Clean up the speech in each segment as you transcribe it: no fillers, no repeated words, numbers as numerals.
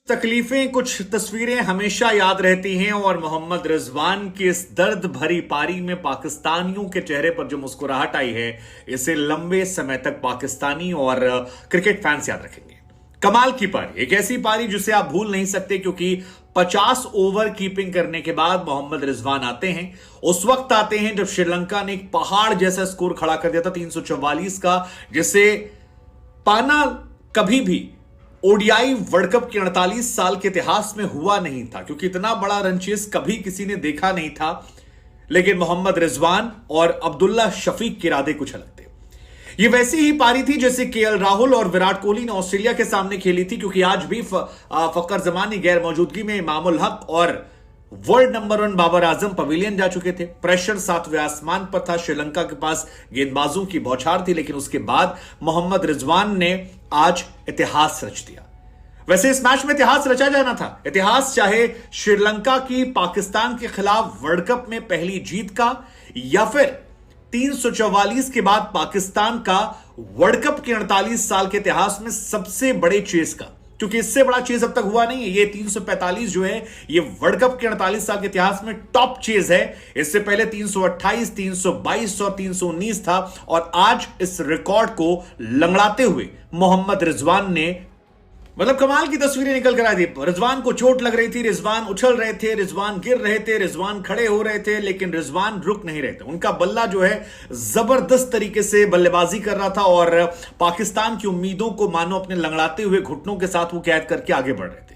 तकलीफें, कुछ तस्वीरें हमेशा याद रहती हैं और मोहम्मद रिजवान की इस दर्द भरी पारी में पाकिस्तानियों के चेहरे पर जो मुस्कुराहट आई है, इसे लंबे समय तक पाकिस्तानी और क्रिकेट फैंस याद रखेंगे। कमाल की पारी, एक ऐसी पारी जिसे आप भूल नहीं सकते, क्योंकि 50 ओवर कीपिंग करने के बाद मोहम्मद रिजवान आते हैं। उस वक्त आते हैं जब श्रीलंका ने एक पहाड़ जैसा स्कोर खड़ा कर दिया था 344 का, जिसे पाना कभी भी ओडीआई वर्ल्ड कप के 48 साल के इतिहास में हुआ नहीं था, क्योंकि इतना बड़ा रन चेस कभी किसी ने देखा नहीं था। लेकिन मोहम्मद रिजवान और अब्दुल्ला शफीक के इरादे कुछ अलग थे। यह वैसी ही पारी थी जैसे केएल राहुल और विराट कोहली ने ऑस्ट्रेलिया के सामने खेली थी, क्योंकि आज भी फकर जमानी गैर मौजूदगी में इमामुल हक और world number 1 Babar Azam pavilion जा चुके थे। प्रेशर 7वें आसमान पर था, श्रीलंका के पास गेंदबाजों की बौछार थी, लेकिन उसके बाद मोहम्मद रिजवान ने आज इतिहास रच दिया। वैसे इस मैच में इतिहास रचा जाना था, इतिहास चाहे श्रीलंका की पाकिस्तान के खिलाफ वर्ल्ड कप में पहली जीत का, या फिर 344 के बाद पाकिस्तान का वर्ल्ड कप के 48 साल के इतिहास में सबसे बड़े चेस का, क्योंकि इससे बड़ा चेज अब तक हुआ नहीं है। ये 345 जो है, ये वर्ल्ड कप के 48 साल के इतिहास में टॉप चेज है। इससे पहले 328, 322 और 319 था, और आज इस रिकॉर्ड को लंगड़ाते हुए मोहम्मद रिजवान ने कमाल की तस्वीरें निकल कर आई थी। रिजवान को चोट लग रही थी, रिजवान उछल रहे थे, रिजवान गिर रहे थे, रिजवान खड़े हो रहे थे, लेकिन रिजवान रुक नहीं रहे थे। उनका बल्ला जो है जबरदस्त तरीके से बल्लेबाजी कर रहा था, और पाकिस्तान की उम्मीदों को मानो अपने लंगड़ाते हुए घुटनों के साथ वो कैद करके आगे बढ़ रहे थे।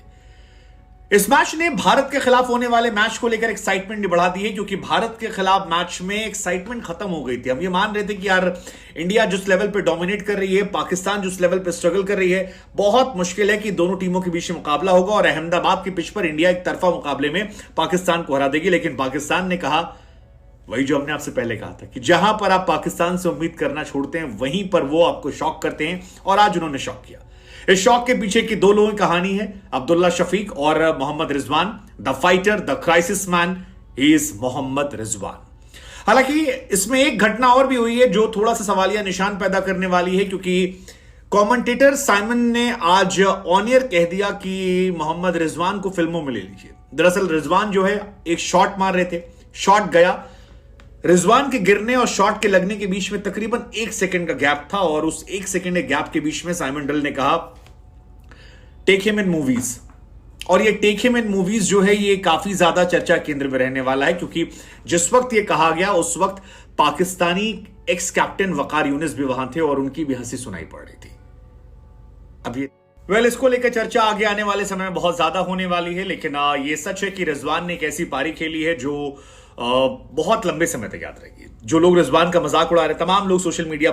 इस मैच ने भारत के खिलाफ होने वाले मैच को लेकर एक्साइटमेंट बढ़ा दी है, क्योंकि भारत के खिलाफ मैच में एक्साइटमेंट खत्म हो गई थी। हम ये मान रहे थे कि यार इंडिया जिस लेवल पे डोमिनेट कर रही है, पाकिस्तान जिस लेवल पे स्ट्रगल कर रही है, बहुत मुश्किल है कि दोनों टीमों के बीच में मुकाबला होगा और अहमदाबाद की पिच पर इंडिया एक तरफा मुकाबले में पाकिस्तान को हरा देगी। लेकिन पाकिस्तान ने कहा वही जो हमने आपसे पहले कहा था, कि जहां पर आप पाकिस्तान से उम्मीद करना छोड़ते हैं, वहीं पर वो आपको शॉक करते हैं, और आज उन्होंने शॉक किया। इस शॉक के पीछे की दो लोगों की कहानी है, अब्दुल्ला शफीक और Mohammad Rizwan. The fighter, the crisis man, he is Mohammad Rizwan. हालांकि इसमें एक घटना और भी हुई है जो थोड़ा सा सवालिया निशान पैदा करने वाली है, क्योंकि कमेंटेटर साइमन ने आज ऑन एयर कह दिया कि मोहम्मद रिजवान को फिल्मों में ले लीजिए। दरअसल रिजवान जो है एक शॉट मार रहे थे, शॉट गया, रिजवान के गिरने और शॉट के लगने के बीच में तकरीबन 1 सेकंड का गैप था, और उस 1 सेकंड के गैप के बीच में साइमन डल ने कहा टेक हिम इन मूवीज। और ये टेक हिम इन मूवीज जो है, ये काफी ज्यादा चर्चा केंद्र में रहने वाला है, क्योंकि जिस वक्त ये कहा गया उस वक्त पाकिस्तानी एक्स कैप्टन वकार यूनिस भी वहां थे, और उनकी भी हंसी सुनाई पड़ रही थी। अब ये इसको लेकर चर्चा आगे आने वाले समय में बहुत ज्यादा होने वाली है, लेकिन ये सच है कि रिजवान ने एक ऐसी पारी खेली है जो बहुत लंबे समय तक याद रहेगी। जो लोग रिजवान का मजाक उड़ा रहे, तमाम लोग सोशल मीडिया